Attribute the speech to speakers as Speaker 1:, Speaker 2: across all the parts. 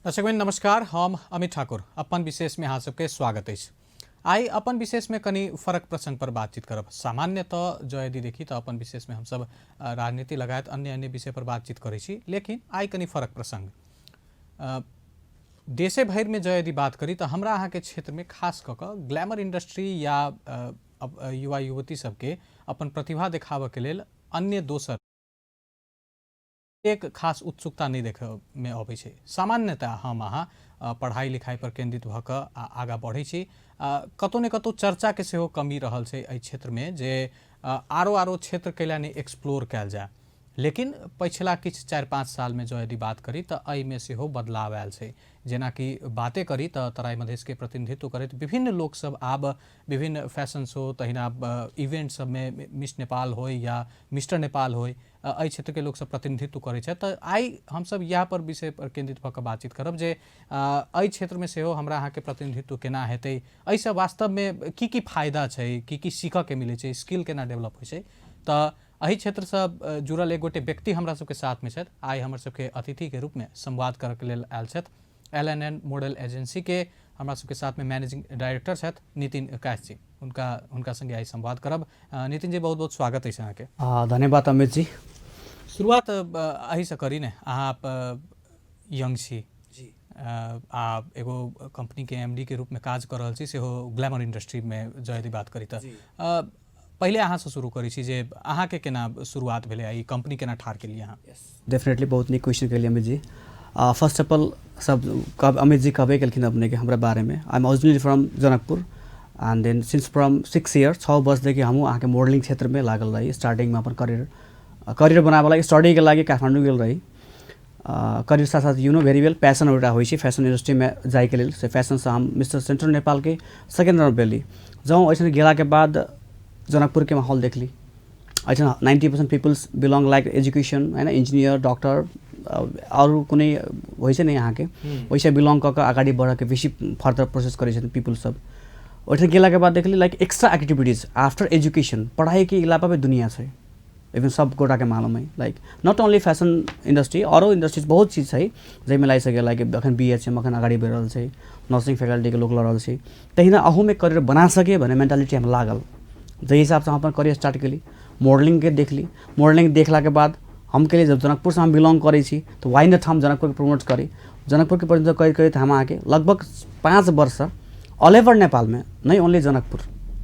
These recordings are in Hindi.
Speaker 1: दर्शकबिन नमस्कार, हम अमित ठाकुर अपन विशेष में अहाँ सबके स्वागत है। आई अपन विशेष में कनी फरक प्रसंग पर बातचीत करब। सामान्यतः जो यदि देखी तो अपन विशेष में हम सब राजनीति लगायत अन्य अन्य विषय पर बातचीत करै छी, लेकिन आई कनी फरक प्रसंग देशे भर में जो यदि बात करी तो हमरा अहाँ के क्षेत्र में खास कऽ ग्लैमर इंडस्ट्री या युवा युवती सबके अपन प्रतिभा देखाबऽ के लेल अन्य दोसर एक खास उत्सुकता नहीं देखे में अबै छै। सामान्यतः हम अहाँ पढ़ाई लिखाई पर केंद्रित भऽ कऽ आगा बढ़ै छी। कतौ ने कतौ चर्चा के सेहो कमी रहल छै एहि क्षेत्र में जे आरो क्षेत्र कैला नहीं एक्सप्लोर कयल जाय, लेकिन पिछला किछ 4-5 साल में जो यदि बात करी तो एहि में सेहो बदलाव आयल छै। जेना कि बातें करी तो तराई मधेश के प्रतिनिधित्व करैत विभिन्न लोक सब आब विभिन्न फैशन शो तहिना इवेंट सब में मिस नेपाल हो या मिस्टर नेपाल हो एहि क्षेत्र के लोग सब प्रतिनिधित्व करे छै। तो आई हम सब यहाँ पर विषय पर केंद्रित भऽ कऽ बातचीत करब जे एहि क्षेत्र में सेहो हमरा अहाँ के प्रतिनिधित्व केना हेतै, एहिसँ वास्तव में की फायदा छै, की सीखऽ के मिलै छै, स्किल केना डेवलप होइ छै। तो एहि क्षेत्र से जुड़ल एक गोटे व्यक्ति हमरा सबके साथ में छथि। आई हमर सबके अतिथि के रूप में संवाद करऽ के लेल आयल छथि। LNN मॉडल एजेंसी के हमरा सबके साथ में मैनेजिंग डायरेक्टर छथि नितिन काश जी। उनका संगे आई संवाद करब। नितिन जी बहुत बहुत स्वागत है अहाँ के।
Speaker 2: धन्यवाद अमित जी।
Speaker 1: शुरुआत अही से करी ने, अहाँ यंग छी जी, आ एगो कंपनी के MD के रूप में काज कर रहल छी, सेहो ग्लैमर इंडस्ट्री में जो यदि बात करी तो पहले अहाँ से शुरू करी छी जे अहाँ के केना शुरुआत भेले, ई कंपनी केना ठार के लिए अहाँ।
Speaker 2: डेफिनेटली बहुत नीक क्वेश्चन के लिए Amit ji. First of all सब कब अमित जी कहबे केलखिन अपने के हमरा बारे में। I am originally from Janakpur and then since from 6 year 6 वर्ष देखिए हम अहाँ के मॉडलिंग क्षेत्र में लागल रही। स्टार्टिंग में अपन करियर बनाबे लागि स्टडी के लागि काठमांडू गेल रही। करियर साथ साथ you know very well passion एउटा होइ छै फैशन इंडस्ट्री में जाए के लिए। से फैशन से हम मिस्टर सेंट्रल नेपाल के सेकेंड रनर भेली। जब ऐसे गेला के बाद जनकपुर के माहौल देखली, ऐसे 90% पीपल्स बिलोंग लाइक एजुकेशन है ना, इंजीनियर डॉक्टर और कुनै होइ छै नै यहाँ के वैसे बिलोंग कऽ आगाड़ी बढ़ के बेसी फर्दर प्रोसेस करै छथिन पीपल सब। ओइठन गेला के बाद देखली like extra activities after education, पढ़ाई के अलावा भी दुनिया छै। इवन सब गोटा के मालूम है like not only fashion industry, औरो इंडस्ट्रीज बहुत चीज है जैमे लागि सके लाइक अखन BHM अखन आगाड़ी बढ़ रहल छै, नर्सिंग फैकल्टी के लोग लड़ रहल छै। तहिना अहू में करियर बना सके भने मेंटालिटी हम लागल। जे हिसाब से हम अपन करियर स्टार्ट केली, मॉडलिंग के देखली। मॉडलिंग देखला के बाद हम के लिए जब जनकपुर से हम बिलोंग करै छी तो वाई नॉट हम जनकपुर के प्रमोट करी। जनकपुर के प्रतिनिधित्व करैत हम आके लगभग 5 वर्ष ऑल ओवर नेपाल में, नहीं only Janakpur,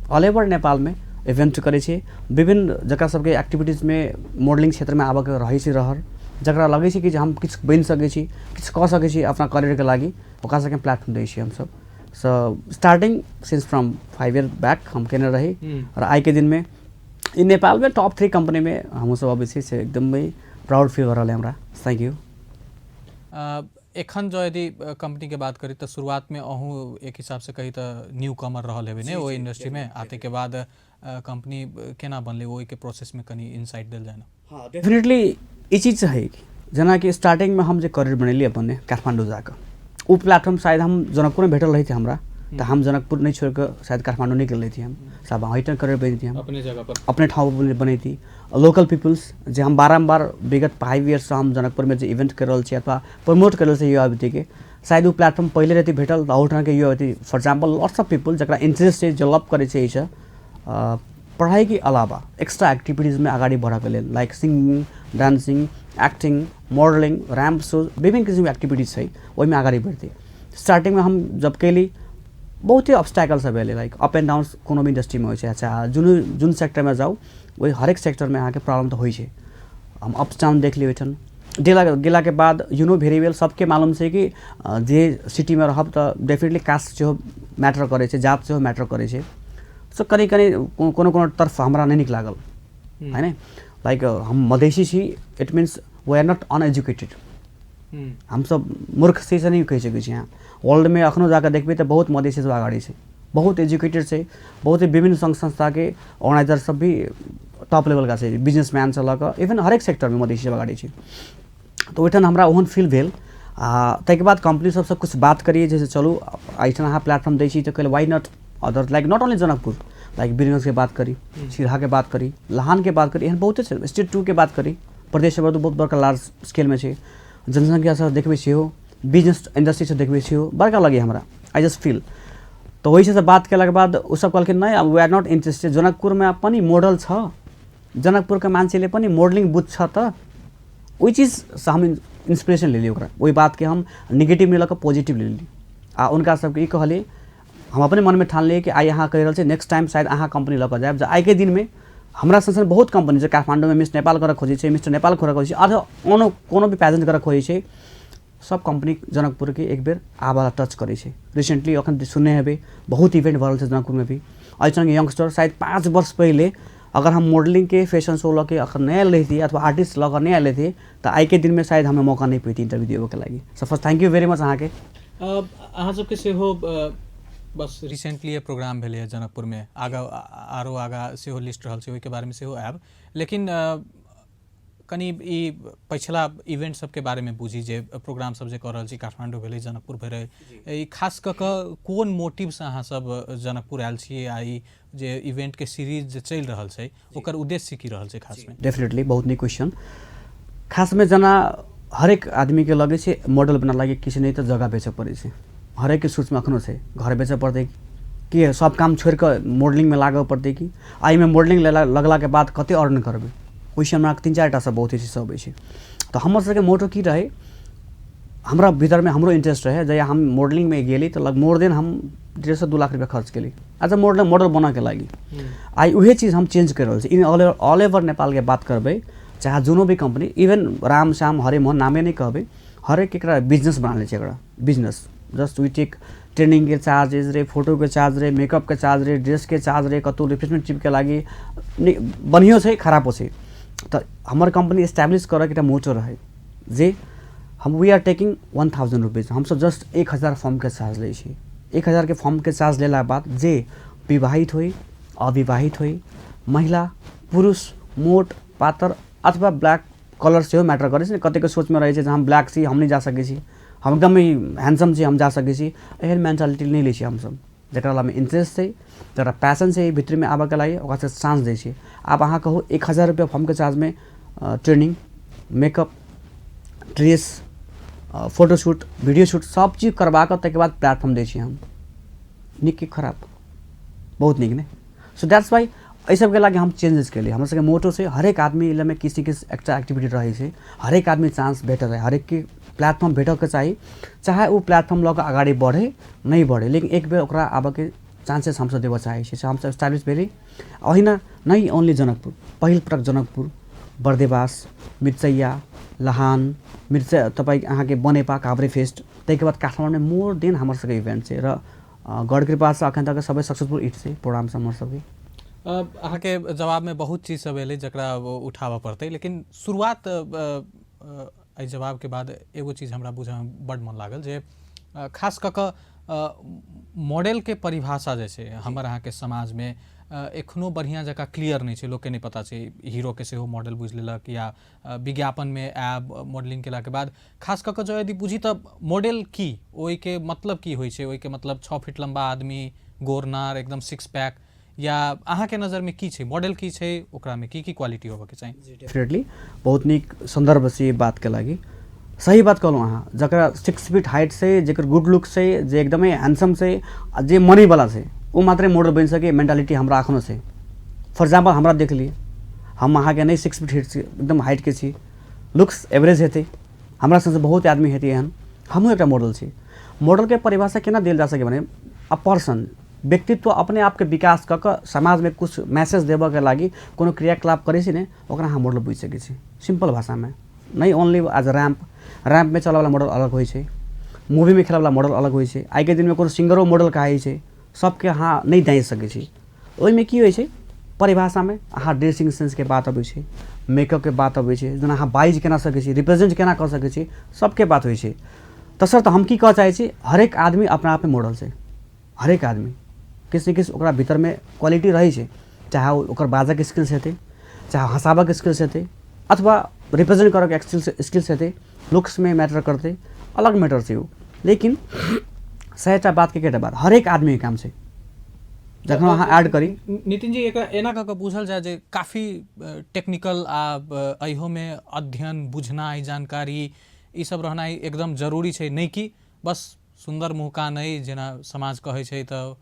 Speaker 2: all over Nepal में इवेंट करे छी। विभिन्न जगह सबके एक्टिविटीज में मॉडलिंग क्षेत्र में आबऽ के रहै छी रहर, जकरा लगै छै कि जे हम किछ बनि सकै छी, किछ कऽ सकै छी अपना करियर के लागि, ओकरा सबके प्लेटफॉर्म दै छी हम सब। So starting since from 5 year back हम केने रही और आई के दिन में इन नेपाल में टॉप 3 कंपनी में हम सब अबै छी से एकदमै प्राउड फील कर रहल है हमरा। Thank you.
Speaker 1: एखन जो यदि कंपनी के बात करी तो शुरुआत में अहूँ एक हिसाब से कही तो न्यू कमर रहल हेबे ने वो इंडस्ट्री में, आते के बाद कंपनी केना बनले वो के प्रोसेस में कनी इनसाइट देल जाए ना।
Speaker 2: हाँ डेफिनेटली ई चीज है जना कि स्टार्टिंग में हम जो करियर बनैली अपन काठमांडू जाकर, वो प्लेटफॉर्म शायद हम जनकपुर में भेटल रही थी हमरा, तो हम जनकपुर नहीं छोड़ कर शायद काठमांडू निकल रही थी। हम सब वहीं करियर बनी थी, हम
Speaker 1: अपने जगह पर
Speaker 2: अपने ठाव पर बनी थी। लोकल पीपल्स जो हम बारम्बार विगत 5 ईयर्स से हम जनकपुर में जो इवेंट कर रहा छे अथवा प्रमोट कर रहा छे युवा युवती के, शायद वो प्लेटफॉर्म पहले रहती भेटल तो के युवा युवती for example lots of people जरा इंटरेस्ट है डेवलप करे छे इसे पढ़ाई के अलावा एक्स्ट्रा एक्टिविटीज में आगाड़ी बढ़ा के लेल like singing, dancing, acting, modelling, ramp show, विभिन्न किस्म की एक्टिविटीज है वही में आगाड़ी बढ़ती। स्टार्टिंग में हम जब कैली बहुत ही ऑब्स्टैकल सब है लाइक अप एंड डाउन कोनो भी इंडस्ट्री में हो। अच्छा जुन सेक्टर में जाऊ वही हर एक सेक्टर में आके प्रॉब्लम तो हो। हम अप्स डाउन देख ली ओठन गेला के बाद यू नो वेरी वेल सबके मालूम है कि जे सिटी में रहब तो डेफिनेटली कास्ट जो मैटर करे छे, जात जो मैटर करे छे। सो कहीं कोनो तरफ हमरा नहीं निक लागल है ना। लाइक हम मधेसी छी, it means we are not uneducated. हम सब मूर्ख से नहीं कह सकै छी। यहाँ वर्ल्ड में अखनो जाकर देखबे तो बहुत मधेसी सब आगाड़ी है, बहुत एजुकेटेड है, बहुत ही विभिन्न संघ संस्था के ऑर्गेनाइजर सब भी टॉप लेवल का है, बिजनेसमैन से लग इवन हर एक सेक्टर में मधेसी सब आगाड़ी है। तो ओठन हमरा ओहन फील भेल। तै के बाद कंपनी सब कुछ बात करिए जैसे चलू ऐसा अहाँ प्लेटफॉर्म दै छी तो कहले why not other like not only Janakpur, like Birgunj के बात करी, सिरहा के बात करी, लहान के बात करी, एहन बहुत स्टेट 2 के बात करी, प्रदेश में तो बहुत बड़का लार्ज स्केल में है। जनसंख्या सब देखबे सेहो बिजनेस इंडस्ट्री से देखबे छियो बड़का लगे हमरा, आई जस्ट फील। तो वही से बात केलाक बाद उ सब कहलखिन नहीं अब वी आर नॉट इंटरेस्टेड, जनकपुरमा पनि मोडल छ, जनकपुरका मान्छेले पनि मोडलिङ बुझ्छ त, वही चीज़ से हम इंस्पिरेशन ले ली ओकरा, वही बात के हम निगेटिव नहीं लकर पॉजिटिव ले ली। उनका सबके ई कहली, हम अपने मन में ठान लिए कि आई यहाँ कह रहे नेक्स्ट टाइम शायद अहाँ कंपनी लकर जाए। आई के दिन में हमरा संग बहुत कंपनी है, काठमांडू में मिस नेपाल कर खोजे है, मिस्टर नेपाल कर खोजे, अथवा कोनो भी पैजेंट कर खोजे है, सब कंपनी जनकपुर के एक बेर आवाज टच करे छे। रिसेंटली अखन सुनने हेबे बहुत इवेंट भरल छे जनकपुर में भी। ऐसन यंगस्टर शायद 5 वर्ष पहले अगर हम मॉडलिंग के फैशन शो लगे अगर नया लेती अथवा आर्टिस्ट लगा नया लेते तो आई के दिन में शायद हमें मौका नहीं पैती इंटरव्यू देवे के लगी। So first thank you very much अहाँ के।
Speaker 1: अहाँ सबके सेहो बस रिसेंटली ये प्रोग्राम भेले है जनकपुर में, आगा आरो आगा सेहो लिस्ट रहल छै, ओहि के बारे में सेहो आब, लेकिन कनी ई पिछला इवेंट सबके बारे में बुझी जे प्रोग्राम सब जे कर रहल छी, काठमांडू भेलै, जनकपुर भेलै, ई खास क के कोन मोटिव से अहाँ सब जनकपुर आयल छी, आ ई जे इवेंट के सीरीज जे चल रहल छै ओकर उद्देश्य की रहल छै खास में?
Speaker 2: डेफिनेटली बहुत नीक क्वेश्चन। खास में जना हरेक आदमी के लगे छै मॉडल बना लगे किसी नहीं तो जगह बेचे पड़े छै, हरेक के सोच में अखनो छै घर बेचे पड़ते कि सब काम छोड़ कर मॉडलिंग में लागे पड़ते कि आई में मॉडलिंग लगला के बाद कते अर्न करबे, क्वेश्चन मार्क 3-4टा सब बहुत चीज सब है। तो हमर सबके मोटो की रहे, हमरा भीतर में हमरो इंटरेस्ट रहे, जब हम मॉडलिंग में गेली तो लग मोर देन हम 1.5 से 2 लाख रुपया खर्च केली एज अ मॉडल बना के लगी। आई उहे चीज़ हम चेंज कर रहे छी इन ऑल ओवर नेपाल के बात करबे, चाहे जोनो भी कंपनी, इवन राम श्याम हरे मोहन नामे नहीं कहबे, हरेक एक बिजनेस बना ले एकरा business. Just we take training के चार्जेस रे, फोटो के चार्ज रे, मेकअप के चार्ज रे, ड्रेस के चार्ज रे, कतौ रिफ्रेशमेंट चिप के लगी बढ़िया से खराब से। तो हमार कंपनी एस्टैब्लिश कर एक मोटो रहे जे हम वी आर टेकिंग 1000 रुपीज़, हम सब जस्ट 1000 फॉर्म के चार्ज ले छी। 1000 के फॉर्म के चार्ज लेला बाद जे विवाहित हुई, अविवाहित हुई, महिला पुरुष, मोट पातर अथवा ब्लैक कलर से मैटर करे, कते के सोच में रहे हम ब्लैक छी हम नहीं जा सके छी, हम एकदम हैंडसम छी हम जा सके छी, एहन मेंटालिटी नहीं ले छी। हम सब जरा में इंटरेस्ट है, जरा पैसन से भीतर में आबा के लगे ओकरा से चांस दे छी। आप अहाँ कहो 1000 रुपया फॉर्म के चार्ज में training, makeup, dress, photoshoot, video shoot सब चीज़ करवा कर तक बाद प्लेटफॉर्म दे छी हम। निक की खराब बहुत निक ने। सो दैट्स वाई ये सब के लगे हम चेंजेस के लिए हमारे सबके मोटो से हरेक आदमी में किसी के एक्स्ट्रा एक्टिविटी रहे छै, हरेक आदमी चांस भेटल है, हरेक के प्लेटफॉर्म भेटल के चाहिए, चाहे वो प्लेटफॉर्म लग आगे बढ़े नहीं बढ़े, लेकिन एक बेर ओकरा आबे के चांसेस हम सब देव चाहे। हम सब एस्टैब्लिश भेली अहिना नहीं ओनली जनकपुर, पहिल पटक जनकपुर, बर्देवास, मिर्चैया, लहान, मिर्चा तपाईँ अहाँ के बनेपा काभ्रे फेस्ट, तैके बाद काठमाडौँ में मोर देन हमारे सबके इवेंट है र गढ़ कृपा से अखन तक सब सक्सेसफुल इट से प्रोग्राम से हमारे सबके।
Speaker 1: अहाँ के जवाब में बहुत चीज सब एले जकरा उठावा पड़ते, लेकिन शुरुआत एहि जवाब के बाद एगो चीज हमरा बुझे में बड़ मन लागल जे खास क के मॉडल के परिभाषा जैसे हमर अहाँ के समाज में एखनो बढ़िया जगह क्लियर नहीं है, लोग के नहीं पता है। हीरो के से हो मॉडल बुझ लेलक या विज्ञापन में ऐप मॉडलिंग केला के बाद खास क के जो यदि बुझी तो मॉडल की ओई के मतलब की होई छे, ओई के मतलब 6 फीट लंबा आदमी, गोरनार, एकदम 6 पैक, या अहाँ के नज़र में की छे मॉडल की छे, ओकरा में की क्वालिटी होबे के चाहिए?
Speaker 2: डेफिनेटली बहुत निक संदर्भ से बात के लगी सही बात कहलूँ। अहाँ जरा 6 फीट हाइट से, जकर गुड लुक से, जे एकदम हैंडसम से, जे मनी वाला से, वो मात्रे मॉडल बन सके मेंटालिटी हमरा अखनो से। फॉर एग्जाम्पल हमरा देख लिए, हम अहाँ के नहीं 6 फीट हाइट एकदम हाइट के छी, लुक्स एवरेज हेते, हमरा से बहुत आदमी हेते एहन, हमहूँ एक मॉडल छी। मॉडल के परिभाषा केना देल जा सके माने अ पर्सन व्यक्तित्व अपने आप के विकास क के समाज में कुछ मैसेज देबऽ के लागी कोनो क्रियाकलाप करे छी ने, ओकरा अहाँ मॉडल बुझि सकै छी सिंपल भाषा में। नहीं ओनली एज अ रैम्प में चले वाला मॉडल अलग होई छे, मूवी में खेले वाला मॉडल अलग होई छे, आई के दिन में कोनो सिंगरो मॉडल कहाई छे, सबके अहाँ नहीं जान सकै छी। ओहि में की होई छे परिभाषा में अहाँ ड्रेसिंग सेंस के बात अबै छे, मेकअप के बात अबै छे, जेना अहाँ बाइज केना सकै छी, रिप्रेजेंट केना कर सकै छी, सबके बात होई छे। तसर्थ हम की कह चाहे छी, हरेक आदमी अपना आप में मॉडल छे, हरेक आदमी किसी न किसी ओकरा भीतर में क्वालिटी रही है, चाहे ओकर बाजक स्किल्स हेते, चाहे हंसाबक स्किल्स हेते, अथवा रिप्रेजेंट करक स्किल्स हेते, लुक्स में मैटर करते, अलग मैटर से वो। लेकिन 100टा बात के बात हरेक आदमी के काम से जखन अहाँ ऐड करी।
Speaker 1: नितिन जी एक एना क के पूछल जाए जे काफी टेक्निकल आ अइहो में अध्ययन बुझनाइ जानकारी ई सब रहनाइ एकदम जरूरी छै, नहीं कि बस सुंदर मुहकान अइ जेना समाज कहै छै तऽ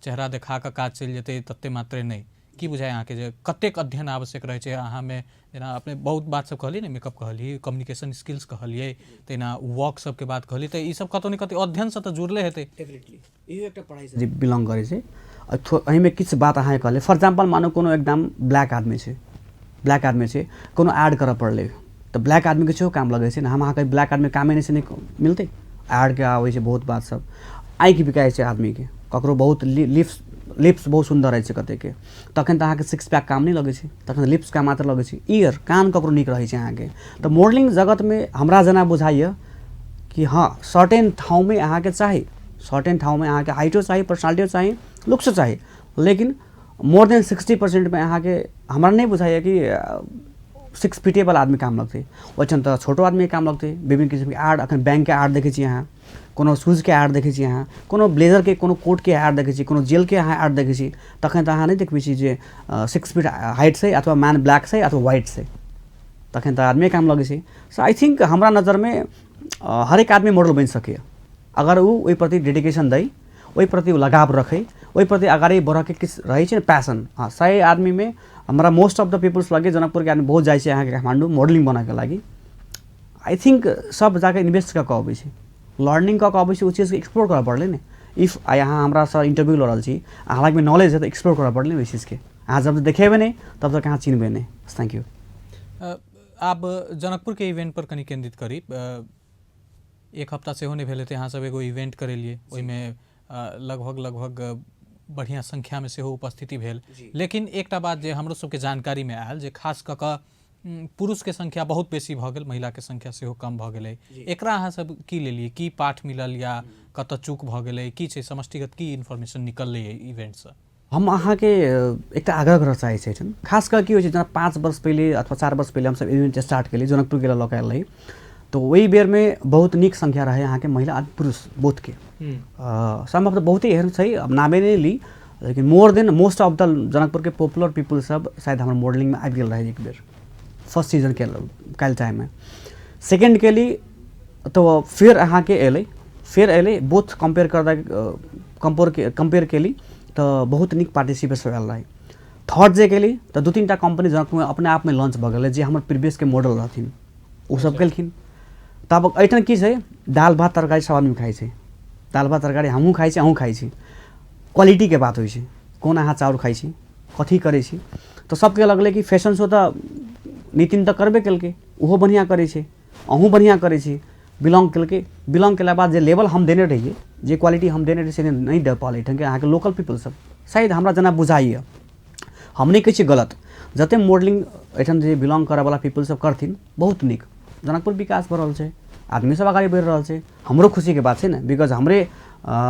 Speaker 1: चेहरा देखा कऽ काज चलि जेतै तत्ते मात्रे नहीं। की बुझाय अहाँके जे कतेक अध्ययन आवश्यक रहै छै अहाँमे? जेना अपने बहुत बात सब कहलिए ने, मेकअप कहलिए, कम्युनिकेशन स्किल्स कहलिए, तहिना वर्क सबके बात कहलिए, तऽ ई सब कतौ न कतौ अध्ययन से तऽ जुड़ले हेतै।
Speaker 2: डेफिनेटली इहो एकटा पढ़ाई से बिलोंग करे छै। एहिमे किछु बात अहाँ कहले, फॉर एग्जांपल मानो कोनो एकदम ब्लैक आदमी छै, कोनो ऐड करऽ पड़लै तऽ ब्लैक आदमी के सेहो काम लगै छै ने। हम अहाँके ब्लैक आदमी कामे नहीं से नहीं मिलतै। ऐड के आबै छै बहुत बात सब। आँखि बिकाइ छै आदमी के, ककरो बहुत लिप्स बहुत सुंदर रहै छै कते के, तखन तऽ अहाँके सिक्स पैक काम नहीं लगै छै, तखन लिप्स काम मात्र लगै छै। ईयर कान ककरो नीक रहै छै अहाँके। तऽ मॉडलिंग जगत में हमरा जेना बुझाइए कि हाँ सर्टेन ठाउँ में अहाँके चाही, सर्टेन ठाउँ में अहाँके हाइटो चाही, पर्सनालिटियो चाही, लुक्सो चाही, लेकिन मोर देन 60% में अहाँके हमरा नहीं बुझाइए कि 6 फीटेबल आदमी काम लगते। ओइसन तऽ छोटो आदमी काम लगते। विभिन्न किस्म के ऐड, अखन बैंक के ऐड देखे छी अहाँ, कोनो शूज के ऐड देखे छी अहाँ, कोनो ब्लेजर के, कोनो कोट के ऐड देखे छी, कोनो जेल के अहाँ ऐड देखे छी, तखन तऽ अहाँ नहीं देखबै छी जे 6 फीट हाइट से अथवा मैन ब्लैक से अथवा व्हाइट से, तखन तऽ आदमी काम लगे छै। सो आई थिंक हमरा नज़र में हरेक आदमी मॉडल बन सके अगर वो ओहि प्रति डेडिकेशन दै, ओहि प्रति लगाव रखे, ओहि प्रति अगाडि बढ़ के किछु रहे छै पैसन। हाँ 100 आदमी में हमारा मोस्ट ऑफ द पीपल्स लगे जनकपुर के आदमी बहुत जाइ छै अहाँके काठमांडू मॉडलिंग बना के लागी। आई थिंक सब जाके इन्वेस्ट कऽ के अबै छै, लर्निंग कऽ के अबै छै, ओ चीज के एक्सप्लोर करऽ पड़लै ने। इफ यहाँ हमरा से इंटरव्यू लऽ रहल छी, अहाँ लग में नॉलेज है तो एक्सप्लोर करऽ पड़लै ओहि चीज के। अहाँ जब देखेबे नहीं तब तक अहाँ चिन्हबे नहीं। Thank you.
Speaker 1: आब जनकपुर के इवेंट पर कनी केंद्रित करी। एक हफ्ता से नहीं भेल हेतै, अहाँ सब एगो इवेंट करेलिए, ओहिमे लगभग बढ़िया संख्या में सेहो उपस्थिति भेल। लेकिन एकटा बात जे हमरो सबके जानकारी में आयल जे खास कऽ कऽ पुरुष के संख्या बहुत बेसी भऽ गेल, महिला के संख्या सेहो कम भऽ गेलै। एकरा अहाँ सब की लेलिए, की पाठ मिलल या कतऽ चूक भऽ गेलै, की छै समष्टिगत की इन्फॉर्मेशन निकललै इवेंट से?
Speaker 2: हम अहाँ के एक आग्रह करना चाहे छै, खास कर की हो जेना 5 वर्ष पहले अथवा 4 वर्ष पहले हम सब इवेंट स्टार्ट केलिए जनकपुर के लऽ के आयल रही, तो वही बेर में बहुत निक संख्या रहे यहाँ के महिला और पुरुष बोथ के। संभव बहुत ही एहन छै, अब नामे नहीं ली, लेकिन more than most of the Janakpur के पॉपुलर पीपल सब शायद हमारे मॉडलिंग में आबि गेल रहे एक बेर फर्स्ट सीजन के काल टाइम में। सेकेंड के लिए तो फिर अहाँ के एले बोथ कंपेयर के लिए तो बहुत निक पार्टिसिपेट आयल रहे। थर्ड जे के लिए तो 2-3 टा कंपनी जनकपुर में अपने आप में लॉन्च भ गए जे हमारे प्रीवियस के मॉडल रहथिन वो सब केलखिन। तब एठन की छै, दाल भात तरकारी सब आदमी खाइ छै, दाल भात तरकारी हमहूँ खाइ छी, अहूँ खाइ छी, क्वालिटी के बात होइ छै, कोन अहाँ चाउर खाइ छी, कथी करै छी। तो सबके लगलै कि फैशन शो तो नितिन तो करबे केलकै, ओहो बढ़िया करै छै, अहूँ बढ़िया करै छी, बिलोंग केलकै। बिलोंग केला बाद जे लेवल हम देने रहिए, जे क्वालिटी हम देने रहिए से नहीं दे पाले एठन के अहाँके लोकल पीपल सब। शायद हमरा जना बुझाइए, हम नहीं कहै छी गलत, जते मॉडलिंग एठन जे बिलोंग करे वाला पीपल सब करथिन बहुत निक, जनकपुर विकास भऽ रहल छै, आदमी सब आगे बढ़ि रहल छै, हमरो खुशी के बात छै ने। बिकॉज हमरे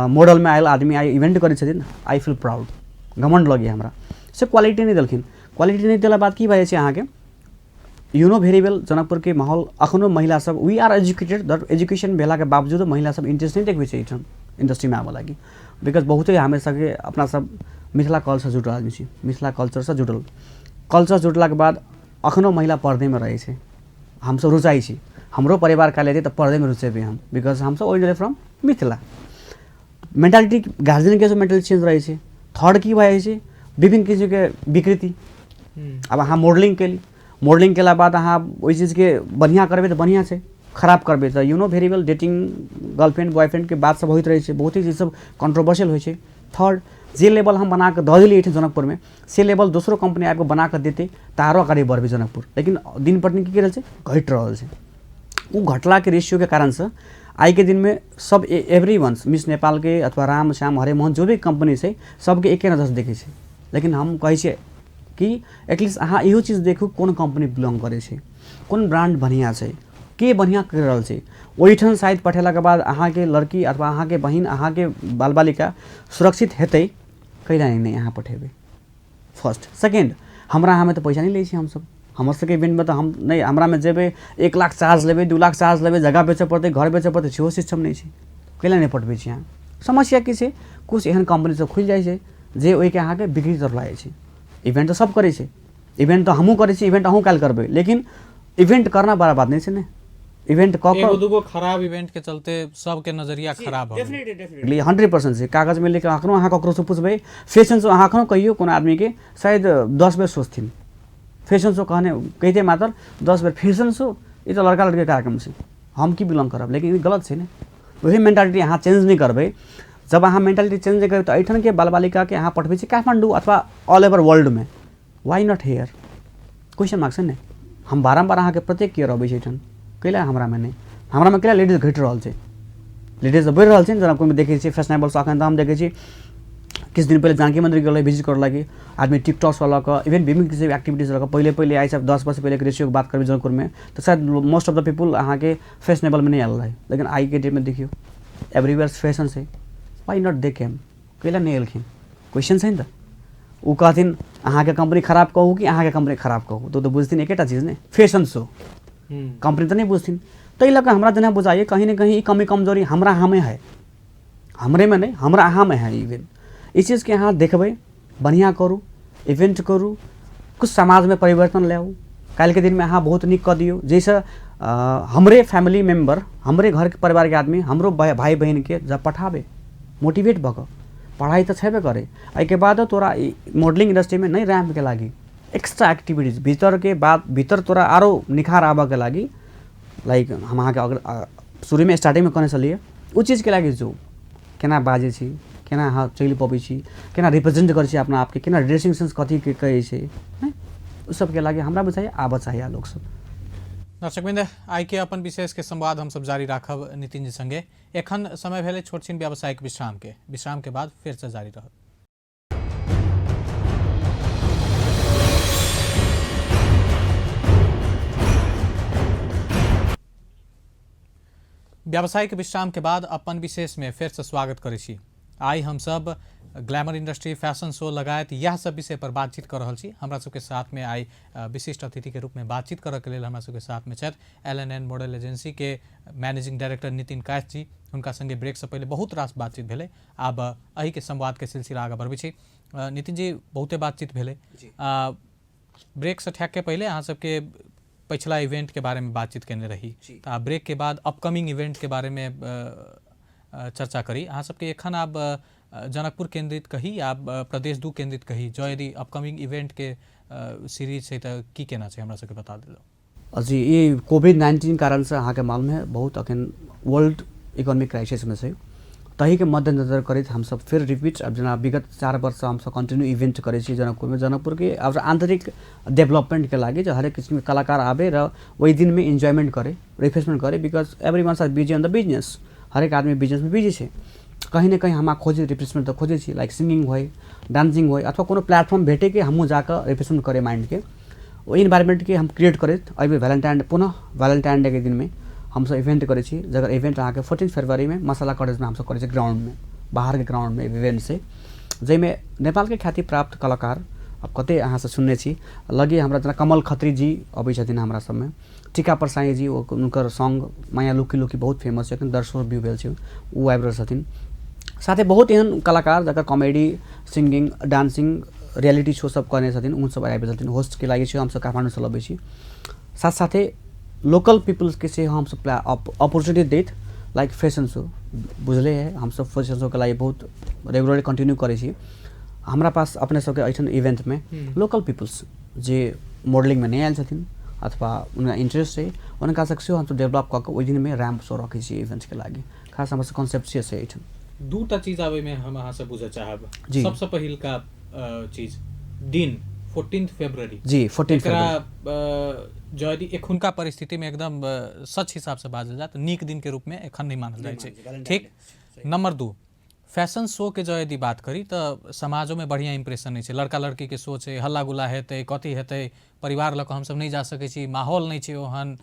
Speaker 2: मॉडल में आयल आदमी आई इवेंट करै छथिन, आई फील प्राउड, घमंड लगे हमरा से। क्वालिटी नहीं देलखिन, क्वालिटी नहीं देला बाद की भऽ जाइ छै अहाँके, you know very well Janakpur के माहौल अखनो महिला सब वी आर एजुकेटेड, एजुकेशन भेला के बावजूद महिला सब इंटरेस्ट नहीं देखबै छै एठन इंडस्ट्री में आबऽ लागी। बिकॉज बहुते हमें सबके अपना सब मिथिला कल्चर जुड़ल आदमी छी, मिथिला कल्चर से जुड़ल, कल्चर जुड़ला के बाद अखनो महिला पर्दे में रहे छै। हम सब रुचाई छी, हमरो परिवार का लेते तो पर्दे में रुचेबे हम, बिकॉज हम सब originally from Mithila. Mentality guardian के मेंटालिटी चेंज रहे छै। थर्ड की भऽ जाइ छै, विभिन्न किस्म के विकृति। अब अहाँ मॉडलिंग केली, मॉडलिंग केला बाद अहाँ ओहि चीज के बढ़िया करबे तो बढ़िया छै, खराब करबे तो you know very well dating girlfriend boyfriend के बात सब होइत रहे छै, बहुत ही चीज सब कंट्रोवर्शियल होइ छै। थर्ड जे लेवल हम बना के दऽ देलिए जनकपुर में, से लेवल दोसरो कंपनी आबि बना के देते तो आरो अगाडि बढ़बे जनकपुर। लेकिन दिन प्रतिदिन की रहल छै, घटि रहल छै। वो घटला के रेशियो के कारण से आई के दिन में सब एवरी वंस मिस नेपाल के अथवा राम श्याम हरे मोहन जो भी कंपनी छै सबके एके नजर से देखे छै। लेकिन हम कहै छियै कि एटलीस्ट अहाँ इहो चीज देखू कोन कंपनी बिलोंग करे छै, कोन ब्रांड बढ़िया छै, के बढ़िया कर रहल छै। ओहिठाम शायद पठेला के बाद अहाँ के लड़की अथवा अहाँ के बहिन, अहाँ के बाल बालिका सुरक्षित हेतै, कैला नहीं अहाँ पठेबै। फर्स्ट सेकेंड, हमरा अहाँ में तो पैसा नहीं लै छी, हम सब हमर सबके इवेंट में तो हम नहीं, हमरा में जेबे 1 लाख चार्ज लेबे, 2 लाख चार्ज लेबे, जगह बेचे पड़ते, घर बेचे पड़ते, सेहो सिस्टम नहीं छै, कैला नहीं पठबै छी अहाँ। समस्या की छै, कुछ एहन कंपनी सब खुल जाइ छै जे ओहि के अहाँ के बिक्री तरफ लागै छै। इवेंट तो सब करे छै, इवेंट तो हमहूँ करे छी, इवेंट अहूँ काल्हि करबै, लेकिन इवेंट करना बड़ा बात नहीं छै ने। इवेंट क
Speaker 1: एगो दूगो खराब इवेंट के चलते सबके नजरिया खराब हो गेल।
Speaker 2: डेफिनेटली 100% से कागज में लेकर अखनो अहाँ ककरो से पूछबै फैशन शो अहाँ अखनो कहियो कोनो आदमी के शायद 10 बेर सोचथिन फैशन शो कहने कहते मात्र 10 बेर फैशन शो ये तो लड़का लड़के कार्यक्रम छै हम की बिलोंग करब लेकिन ई गलत छै ने वही मेंटालिटी अहाँ चेंज नहीं करबै जब अहाँ मेंटालिटी चेंज नहीं करबै तो एठन के बाल बालिका के अहाँ पठबै छी काठमांडू अथवा ऑल ओवर वर्ल्ड में why not here question mark छै ने हम बारम्बार अहाँ के प्रत्येक ईयर अबै छै एठन कैला हमरा में नहीं हमरा में कैला लेडीज घटि रहल छै लेडीज बढ़ि रहल छै ने जनकपुर में देखै छियै फैशनेबल से अखन हम देखै छी किछु दिन पहले जानकी मंदिर गेलै विजिट कर लगी आदमी टिकटॉक से लऽ इवन विभिन्न किसी एक्टिविटीज लऽ पहले आई सब 10 वर्ष पहले के रेशियो की बात करबै जनकपुर में तो शायद मोस्ट ऑफ द पीपल अहाँ के फैशनेबल में नहीं आयल रहे लेकिन आई के डेट में देखियो एवरीवेयर फैशन से व्हाई नॉट दे केम कैला नहीं एलखिन क्वेश्चन छै न उ कहथिन अहाँ के कंपनी खराब कहू कि अहाँ के कंपनी खराब कहू तो बुझथिन एकेटा चीज ने फैशन शो कंपनी तो नहीं बुझथिन तै लऽ हमरा जेना बुझाइए कहीं न कहीं कमी कमजोरी हमरा हमें है हमरे में नहीं हमरा अहाँ में है इवन इस चीज़ के अहाँ देखबै बढ़िया करू इवेंट करू कुछ समाज में परिवर्तन लाऊ काल के दिन में अहाँ बहुत निक कऽ दियौ जैसे हमरे फैमिली मेम्बर हमरे घर के परिवार के आदमी हमरो भाई बहन के जब पठाबे मोटिवेट भऽ कऽ पढ़ाई तो छेबे करे एहि के बाद तोरा मॉडलिंग इंडस्ट्री में नहीं रैम्प के लागी एक्स्ट्रा एक्टिविटीज भीतर के बाद भीतर तोरा आरो निखार आबऽ के लागी लाइक हम अहाँ के अगर शुरू में स्टार्टिंग में कहने चलिए उ चीज के लागी जो केना बाजे छी केना अहाँ चलि पबै छी केना रिप्रेजेंट करै छी अपना आपके केना ड्रेसिंग सेंस कथी के कहै छै उ सब के लागी हमरा बुझाइए आबऽ चाहिए लोग सब।
Speaker 1: दर्शकवृन्द आई के अपन विशेष के संवाद हम सब जारी राखब नितिन जी संगे एखन समय भेले छोट छिन व्यावसायिक विश्राम के बाद फिर से जारी रहत। व्यावसायिक विश्राम के बाद अपन विशेष में फिर से स्वागत करै छी। आई हम सब ग्लैमर इंडस्ट्री फैशन शो लगायत यह सब विषय पर बातचीत कर रहल छी। हमरा सबके साथ में आई विशिष्ट अतिथि के रूप में बातचीत करऽ के लेल हमरा सबके साथ में छथि LNN मॉडल एजेंसी के मैनेजिंग डायरेक्टर नितिन कायस्थ जी। हुनका संगे ब्रेक से पहले बहुत रास बातचीत भेलै आब एही के संवाद के सिलसिला आगे बढ़बै छी। नितिन जी बहुते बातचीत भेलै ब्रेक से ठेक के पहले अहाँ सबके पिछला इवेंट के बारे में बातचीत करने रही तो ब्रेक के बाद अपकमिंग इवेंट के बारे में चर्चा करी। अहाँ सबके एखन आब जनकपुर केंद्रित कही या प्रदेश 2 केंद्रित कही जो यदि अपकमिंग इवेंट के सीरीज है तो की केना छै हमरा सबके बता दिलौ।
Speaker 2: जी ये कोविड-19 कारण से अहाँ के मालूम है बहुत अखन वर्ल्ड इकोनॉमिक क्राइसिस में छै तही के मद्देनजर करैत हम सब फिर रिपीट अब जना विगत 4 वर्ष से हम सब कंटिन्यू इवेंट करे छी जनकपुर में। जनकपुर के अब आंतरिक डेवलपमेंट के लागी जो हरेक किस्म के कलाकार आबे र वही दिन में एंजॉयमेंट करे रिफ्रेशमेंट करे because everyone are busy on the business हरेक आदमी बिजनेस में बिजी छै कहीं ना कहीं हम खोजे रिफ्रेशमेंट तो खोजे छी लाइक सिंगिंग होय डांसिंग होय अथवा कोनो प्लेटफॉर्म भेटे के हमहूँ जाकर रिफ्रेशमेंट करे माइंड के वही इन्वायरमेंट के हम क्रिएट करैत अभी पुनः वैलेंटाइन डे के दिन में हम सब इवेंट करे छी जगह इवेंट अहाँ के 14 फरवरी में मसाला कॉलेज में हम सब करे छी ग्राउंड में बाहर के ग्राउंड में इवेंट से जैमे नेपाल के ख्याति प्राप्त कलाकार अब कते अहाँ से सुनने छी लगे हमरा जना कमल खत्री जी अबै छथिन हमरा सब में टीका परसाई जी उनकर सॉन्ग माया लुकी लुकी बहुत फेमस छै 10 व्यू भेल छै उ आबि रहल छथिन। साथे बहुत एहन कलाकार जकर comedy singing dancing reality show सब करने छथिन उन सब आबि छथिन होस्ट के लागि छै हम सब काठमांडू से लबै छी। साथ साथे लोकल पीपल्स के से हम सब अपॉर्चुनिटी देत लाइक फैशन शो बुझले है हम सब फैशन शो के लागि बहुत रेगुलरली कंटिन्यू करे छी। हमरा पास अपने सबके ऐठन इवेंट में लोकल पीपल्स जे मॉडलिंग में नहीं आयल छथिन अथवा उनका इंटरेस्ट है उनका सबसे हम सब डेवलप कऽ ओहि दिन में रैम्प शो रखै छी इवेंट के लागि खास हमर कॉन्सेप्ट छै ऐठन
Speaker 1: दूटा चीज आवे में हम अहाँ से बुझे चाहब। सबसे पहिल का चीज दिन 14 फरवरी
Speaker 2: जी 14 फरवरी
Speaker 1: जो यदि एखुनका परिस्थिति में एकदम सच हिसाब से बाजल जाए तो नीक दिन के रूप में एखन नहीं मानल जाए छै ठीक। नंबर 2 फैशन शो के जो यदि बात करी तो समाजों में बढ़िया इंप्रेशन नहीं छै लड़का लड़की के शो छै हल्ला गुल्ला हेतै कथी हेतै परिवार लऽ कऽ हम सब नहीं जा सकै छी माहौल नहीं छै ओहन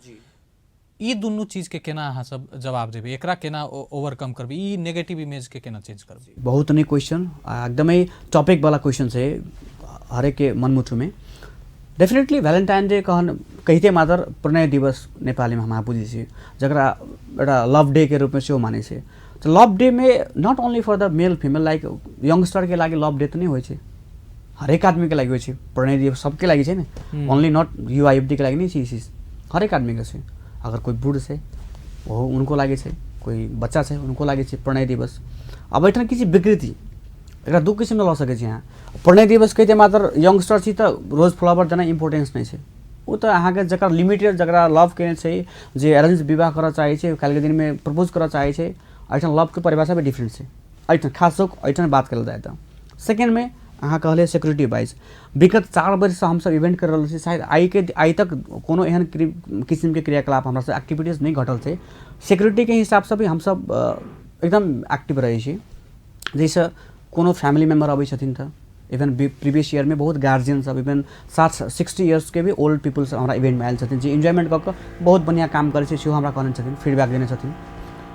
Speaker 1: ई दुनू चीज के केना अहाँ सब जवाब देबै एकरा केना ओवरकम करबै ई नेगेटिव इमेज के केना चेंज करबै।
Speaker 2: बहुत नीक क्वेश्चन एकदमै टॉपिक वाला क्वेश्चन छै हरेक के मनमुठु में डेफिनेटली वैलेंटाइन डे कहते मात्र प्रणय दिवस नेपाली में हम बुझे छी जकरा एउटा लव डे के रूप में सेहो माने छै। तो लव डे में not only for the male female like youngster के लागि लव डे तो नहीं होइ छै हरेक आदमी के लागि होइ छै प्रणय दिवस सबके लागि छै ने ओनली नॉट UIFD के लागि नहीं छै चीज हरेक आदमी के छै अगर कोई बूढ़ से वो उनको लागे छे, कोई बच्चा छे उनको लागे छे प्रणय दिवस। अब एठाम कि विकृति एक दू किसिम ल सके यहाँ। प्रणय दिवस कहते मात्र यंगस्टर छी तो रोज फ्लावर देना इम्पोर्टेंस नहीं है। वो तो अहाँ के जरा लिमिटेड जरा लव के जे अरेंज विवाह कर चाहे कल के दिन में प्रपोज कर चाहे एठाम लव के परिभाषा भी डिफरेंट है। एठाम खास चौक एठाम बात कर जाए तो सेकेंड में अहाँ कहले सिक्योरिटी वाइज विगत 4 वर्ष से हम सब इवेंट कर रहे शायद आई तक कोनो एहन किस्म के क्रियाकलाप हमरा से एक्टिविटीज नहीं घटल है। सिक्योरिटी के हिसाब से भी हम सब एकदम एक्टिव रहे छी। जैसे कोनो फैमिली मेम्बर अबै छथिन त इवन प्रीवियस ईयर में बहुत गार्जियन सब इवन 60 इयर्स के भी ओल्ड पीपल सब हमारा इवेंट में आयल छथिन जे एंजॉयमेंट करके बहुत बढ़िया काम करे छै सेहो हमरा कहने छथिन, फीडबैक देने छथिन।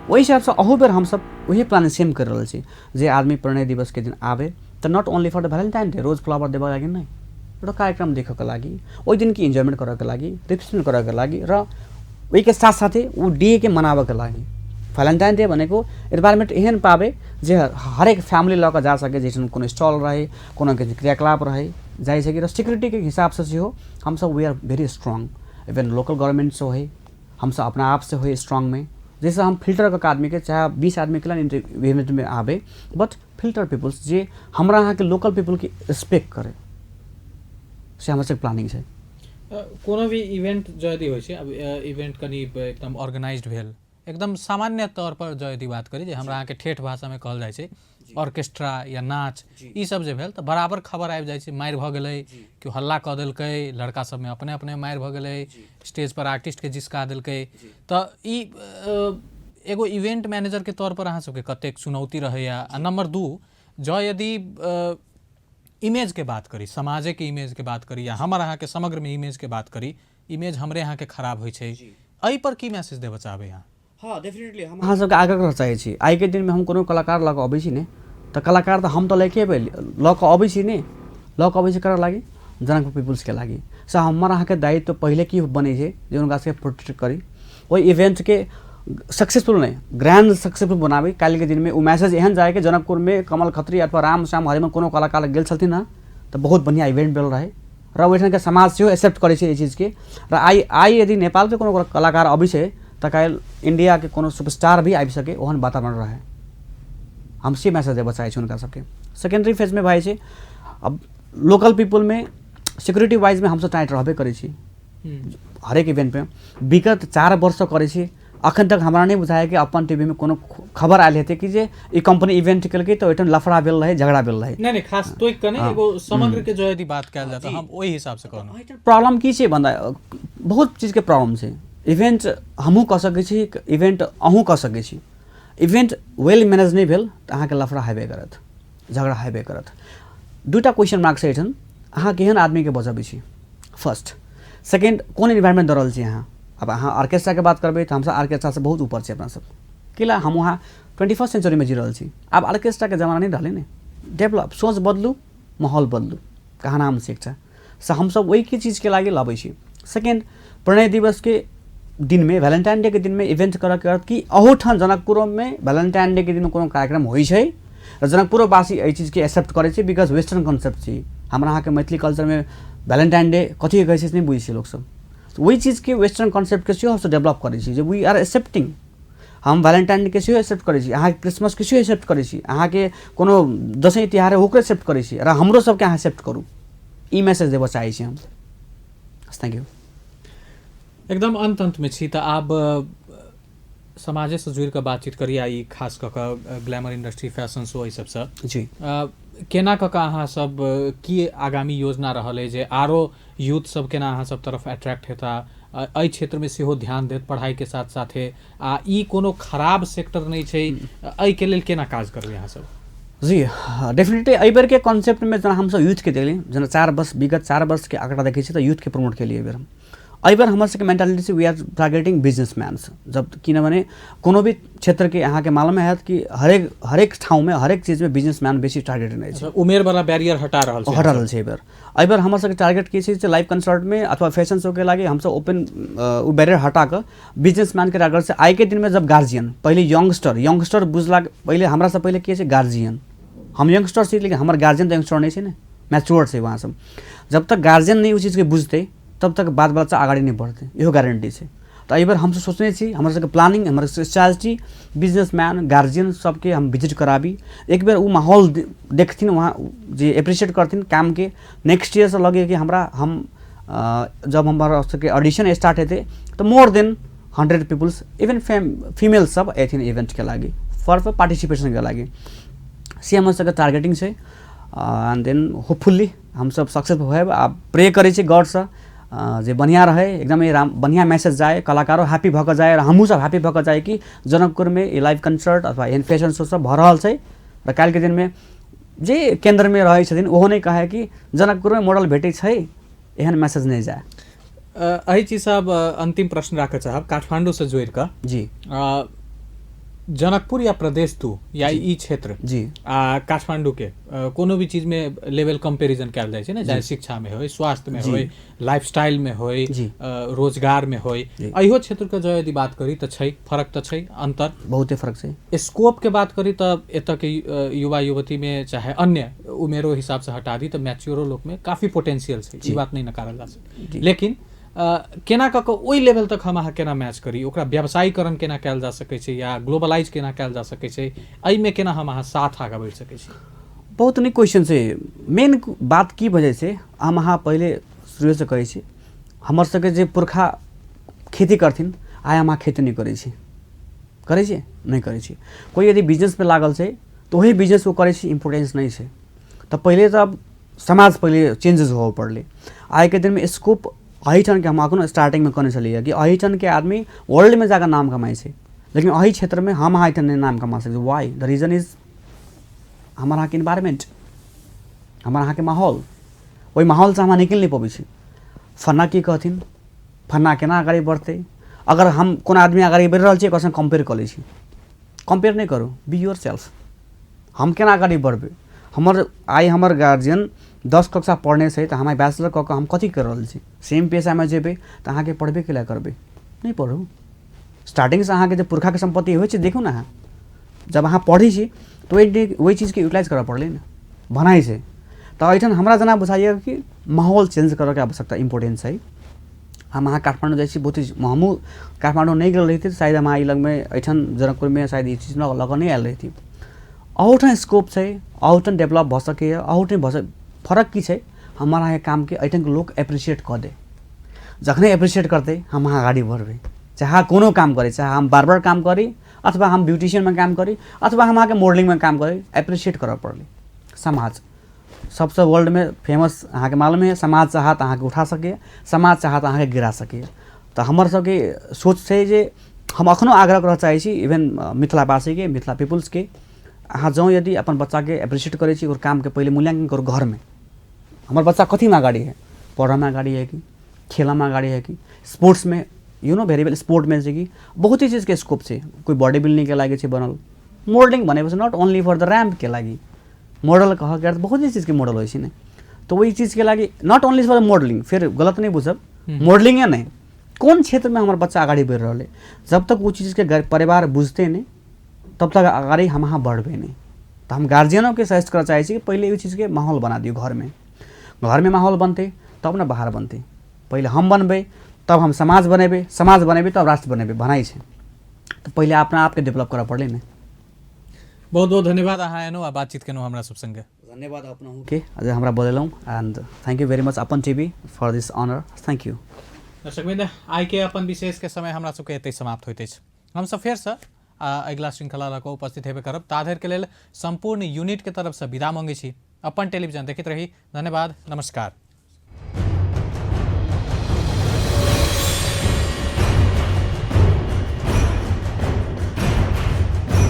Speaker 2: वही हिसाब से अहू बेर हम सब वही प्लान सेम कर रहल छी जे आदमी प्रणय दिवस के दिन आवे तो not only for the Valentine Day rose flower देबा लागि नहीं, एउटा कार्यक्रम देखे के लागि ओहि दिन की एंजॉयमेंट करे के लागि रिसेप्शन करे के लागि र वही के साथ साथ वो डे के मनावे के लागि वैलेंटाइन डे भनेको इन्वायरमेंट एहन पावे जे हरेक फैमिली लक जा सके जैसे कोनो स्टॉल रहे कोनो के क्रियाकलाप रहे जाई सके। र सिक्योरिटी के हिसाब से हो हम सब we are very strong. Even local government से हो हम सब अपना आप से हो स्ट्रांग में। जैसे हम फिल्टर का आदमी के चाहे 20 आदमी के लिए इवेंट में आवे बट फिल्टर पीपल्स जे हमरा यहाँ के लोकल पीपल की रिस्पेक्ट करे से हमारे प्लानिंग है।
Speaker 1: कोनो भी इवेंट जयदी होइ छै अब इवेंट कनी एकदम ऑर्गेनाइज्ड भेल एकदम सामान्य तौर पर जयदी बात करी जे हमरा यहाँ के ठेठ भाषा में कहल जाय छै ऑर्केस्ट्रा या नाच ई सब जे भेल तो बराबर खबर आबि जाय छै मारि भ गेलै कि हल्ला क देलकै लड़का सब में अपने अपने मारि भ गेलै स्टेज पर आर्टिस्ट के जिसका देलकै। तो ई एगो इवेंट मैनेजर के तौर पर अहाँ सबके कतेक चुनौती रहैया। नंबर 2 जो यदि इमेज के बात करी समाज के इमेज के बात करी या हमारे यहाँ के समग्र में इमेज के बात करी इमेज हमरे यहाँ के खराब होइ छै एहि पर की मैसेज देबे चाहबे यहाँ?
Speaker 2: हाँ डेफिनेटली हम अहाँ सबके आग्रह करऽ चाहै छी आइ के दिन में हम कोनो कलाकार लऽ कऽ अबै छी ने तऽ कलाकार तऽ हम तऽ लेके अबै लऽ कऽ अबै छी ने लऽ कऽ अबै छी करऽ लागि जनकपुर पीपुल्स के लागि से हमर अहाँ के दायित्व पहले की बनै छै जे उनका से प्रोटेक्ट करी ओहि इवेंट के सक्सेसफुल नहीं ग्रैंड सक्सेसफुल बनाबी। कल के दिन में वो मैसेज एहन जाए कि जनकपुर में कमल खत्री अथवा राम श्याम हरिमन कोनो कलाकार गेल छलथिन ना तो बहुत बढ़िया इवेंट भेल रहे र ओहिठाम के समाज से एक्सेप्ट करे छै चीज के। र आई यदि नेपाल के कोनो कलाकार अबै छै तो कल इंडिया के कोनो सुपरस्टार भी आबि सके ओहन वातावरण रहे हम से मैसेज देबऽ चाहै छी उनका सबके। सेकेंडरी फेज में भाई छै अब लोकल पीपल में सिक्योरिटी वाइज में हम सब टाइट रहबे करै छी हरेक इवेंट में विगत 4 वर्ष करै छी अखन तक हमरा नहीं बुझाया कि अपन टीवी में कोनो खबर आयल हेतै कि जे ई कंपनी इवेंट केलकै तो ओइठन लफड़ा भेल रहे झगड़ा भेल रहे
Speaker 1: नहीं खास तो कने एगो समग्र के जो यदि बात कयल जाय त हम ओहि हिसाब से कहनो
Speaker 2: प्रॉब्लम की छै बंदा बहुत चीज के प्रॉब्लम छै। इवेंट हमहू कह सकै छी इवेंट अहू कह सकै छी इवेंट वेल मैनेज नहीं भेल त अहाँ के लफड़ा हेबे करत झगड़ा हेबे करत। दूटा क्वेश्चन मार्क छै एठन अहाँ केहन आदमी के बजबै छी फर्स्ट सेकेंड कोन एनवायरनमेंट दऽ रहल छी अहाँ। अब अहाँ ऑर्केस्ट्रा के बात करबै तो हम सब ऑर्केस्ट्रा से बहुत ऊपर छै अपना सब किला हम वहाँ 21st सेंचुरी में जी रहल छी। अब ऑर्केस्ट्रा के जमाना नहीं रहले ने डेवलप सोच बदलू माहौल बदलू कहाँ नाम शिक्षा से हम सब वही की चीज के लागे लाबै छी। सेकेंड प्रणय दिवस के दिन में वैलेंटाइन डे के दिन में इवेंट करऽ के अर्थ कि अहूठाम जनकपुर में वैलेंटाइन डे के दिन में कोनो कार्यक्रम होइ छै र जनकपुरवासी एहि चीज के एक्सेप्ट करे छै बिकॉज वेस्टर्न कॉन्सेप्ट छी हमरा अहाँ के मैथिली कल्चर में वैलेंटाइन डे कथी कहै छै नहीं बुझै छै लोग सब वही चीज के वेस्टर्न कॉन्सेप्ट के सेहो हम डेवलप करै छी जे वी आर एक्सेप्टिंग हम वैलेंटाइन डे के सेहो एक्सेप्ट करै छी अहाँ क्रिसमस के सेहो एक्सेप्ट करै छी अहाँ के कोनो दशैं तिहार है ओकरे एक्सेप्ट करै छी र हमरो सबके अहाँ एक्सेप्ट करू ई मैसेज देबऽ चाहै छी हम। Thank you.
Speaker 1: एकदम अंत में छी तो आब समाजे से जुड़ के बातचीत करिए ई खास कऽ कऽ ग्लैमर इंडस्ट्री फैशन शो ई सब से
Speaker 2: जी
Speaker 1: केना कऽ कऽ अहाँ सब की आगामी योजना रहल है जे आरो यूथ सब केना अहाँ सब तरफ अट्रैक्ट हेता एहि क्षेत्र में सेहो ध्यान देत पढ़ाई के साथ साथे आ ई कोनो खराब सेक्टर नहीं छै एहि के लेल केना काज करबै अहाँ सब?
Speaker 2: जी डेफिनेटली एहि बेर के कॉन्सेप्ट में जना हम सब यूथ के देली जना 4 वर्ष विगत 4 वर्ष के आंकड़ा देखै छी तो यूथ के प्रमोट के लिए बेर एहि बेर हमर सबके मेंटालिटी से वी आर टारगेटिंग बिजनेसमैन्स जब किनभने कोनो भी क्षेत्र के अहाँ के मालूम है कि हरेक ठाउँ में हरेक चीज में बिजनेसमैन बेसी टारगेटेड नहीं छै
Speaker 1: उमेर वाला बैरियर हटा रहल
Speaker 2: छै एहि बेर हमर सबके टारगेट की छै लाइव कंसर्ट में अथवा फैशन शो के लागे हम सब ओपन उ बैरियर हटा कर बिजनेसमैन के टारगेट से आइ के दिन में जब गार्जियन पहले यंगस्टर बुझला पहले हमरा से पहले की छै गार्जियन हम यंगस्टर छी लेकिन हमर गार्जियन तो यंगस्टर नहीं छै ने मैच्योर छै वहाँ सब जब तक गार्जियन नहीं उस चीज के बुझते तब तक बात बच्चा आगे नहीं बढ़ते इहो गारंटी है। तो एहि बेर हमसब सोचने छी हमरा सबके प्लानिंग हमर स्ट्रैटेजी बिजनेसमैन गार्जियन सबके हम विजिट कराबी एक बेर उ माहौल देखथिन वहाँ जे एप्रिशिएट करथिन काम के नेक्स्ट ईयर से लगे कि हमरा हम जब हमारा सबके ऑडिशन स्टार्ट हेतै तो more than 100 peoples even female सब एथिन इवेंट के लागि फॉर पार्टिसिपेशन के लागि से हमर सबके टारगेटिंग छै एंड देन होपफुली हम सब सक्सेस होएब आ प्रे करै छी गॉड से जे बढ़िया रहे एकदमै बढ़िया मैसेज जाए कलाकारों हैप्पी भक जाए और हमहूँ सब हैप्पी भक जाए कि जनकपुर में ये लाइव कंसर्ट अथवा एहन फैशन शो सब भ रहल छै र काल्हि के दिन में जे केंद्र में रहै छथिन ओहो नहीं कहे कि जनकपुर में मॉडल भेटै छै एहन मैसेज नहीं जाए।
Speaker 1: अही चीज साहब अंतिम प्रश्न राखऽ चाहब काठमांडू से जोड़ कर
Speaker 2: जी
Speaker 1: जनकपुर या प्रदेश 2 या ई क्षेत्र
Speaker 2: जी
Speaker 1: काठमांडू के कोनो भी चीज में लेवल कंपैरिजन कयल जाय छै ने चाहे शिक्षा में होय स्वास्थ्य में होय लाइफस्टाइल में होय रोजगार में होय अहियो क्षेत्र के जो यदि बात करी त छै फर्क त छै अंतर बहुते
Speaker 2: फर्क छै।
Speaker 1: स्कोप के बात करी त एत के युवा युवती में चाहे अन्य उमेरो हिसाब से हटा दी तो मैच्योरो लोग में काफी पोटेंशियल छै ई बात नहीं नकारल जा सकै लेकिन केना कऽ ओहि लेवल तक हम अहाँ केना मैच करी ओकरा व्यवसायीकरण केना कयल जा सकै छै या ग्लोबलाइज केना कयल जा सकै छै एहिमे केना हम अहाँ साथ आगाँ बढ़ि सकै छी।
Speaker 2: बहुत नीक क्वेश्चन छै मेन बात की वजह से हम अहाँ पहले शुरू से कहै छी हमर सबके जे पुरखा खेती करथिन आइ हम अहाँ खेती नहीं करै छी नहीं करै छी कोई यदि बिजनेस में लागल छै तो वही बिजनेस को करै छी इम्पोर्टेंस नहीं छै तो पहले तो अब समाज पहले चेंजेस हो पड़ले आइ के दिन में स्कोप अहिठन के हम अखनो स्टार्टिंग में कहने चलिए कि अहिठन के आदमी वर्ल्ड में जाकर नाम कमाए छै लेकिन अही क्षेत्र में हम अहिठन नहीं नाम कमा सकते वाई द रीजन इज हमारा के इन्वायरमेंट हमारा के माहौल वही माहौल से हम निकल नहीं पबै छी फन्ना की कहथिन फन्ना केना आगे बढ़ते अगर हम कोनो आदमी आगे बढ़ि रहल छै ओकरा कंपेयर कर लै छी कंपेयर नहीं करू बी योर सेल्फ हम केना आगे बढ़बे हमर आई हमर गार्जियन 10 कक्षा पढ़ने से तो हमारे बैचलर कऽ हम कथी कर रहा छी सेम पेशा में जेबे तो अहाँ के पढ़बे के लिए करबे नहीं पढ़ू स्टार्टिंग से अहाँ के जो पुरखा के संपत्ति होइ छै देखू ना अहाँ जब अहाँ पढ़ी छी तो वही चीज के यूटिलाइज करऽ पड़ले ना बनाई से तो एठन हमरा जना बुझाइए कि माहौल चेंज करऽ के आवश्यकता इम्पोर्टेंस है। हम अहाँ काठमांडू जाइ छी बहुत हमहूँ काठमांडू नहीं गेल रही शायद हम आई लग में एठन जनकपुर में शायद ये चीज लग नहीं आयल रही अहूठन स्कोप छै अहूठन डेवलप भ सके अहूठन फर्क की है हमारा ये काम के एठन के लोग एप्रिशिएट कर दे जखने एप्रिशिएट करते हम अहाँ आगे बढ़बे चाहे कोनो काम करे चाहे हम बार्बर काम करी अथवा हम ब्यूटिशियन में काम करी अथवा हम अहाँ के मॉडलिंग में काम करी एप्रिशिएट करऽ पड़ले समाज सबसे वर्ल्ड में फेमस अहाँ के मालूम है समाज चाहत अहाँ के उठा सके समाज चाहत अहाँ के गिरा सके तो हमर सबके सोच छै जे हम अखनो आग्रह करऽ चाहै छी इवन मिथिलावासी के मिथिला पीपुल्स के अहाँ जाऊँ यदि अपन बच्चा के एप्रिशिएट करे छी और काम के पहले मूल्यांकन करू घर में हमार बच्चा कथी में अगाड़ी है पढ़ में अगाड़ी है कि खेल में अगाड़ी है कि स्पोर्ट्स में you know very well sport में कि बहुत ही चीज़ के स्कोप है कोई बॉडी बिल्डिंग के लागि बनल मॉडलिंग बने not only for the ramp के लागि मॉडल कह के बहुत ही चीज़ के मॉडल हो तो वही चीज़ के लागि नॉट ओनली फॉर मॉडलिंग फिर गलत नहीं बुझब मॉडलिंग नहीं कौन क्षेत्र में हमारे बच्चा आगे बढ़ रहा है जब तक वो चीज़ के परिवार बुझते नहीं तब तक आगे हम अहाँ बढ़बे नहीं तो हम गार्जियनों के सजेस्ट कर चाहे कि पहले ये चीज़ के माहौल बना दियो घर में माहौल बनते तब ना बाहर बनते पहले हम बनबे तब हम समाज बनेबे तब राष्ट्र बनेबे भनाई है तो पहले अपना आप के डेवलप करा पड़े ना।
Speaker 1: बहुत बहुत धन्यवाद अहाँ एनो आ बातचीत केनो हमरा सब संगे
Speaker 2: धन्यवाद अपना के आज हमरा बोलेलौं and thank you very much अपन TV for this honour thank you.
Speaker 1: दर्शक बिंद आई के अपन विशेष के समय हमरा सबके एतै समाप्त होइत अछि हम सब फेर से अगला श्रृंखला लऽ कऽ उपस्थित हेबे करब ताधर के लेल संपूर्ण यूनिट के तरफ से विदा मांगे छी अपन टेलीविजन देखैत रही धन्यवाद नमस्कार।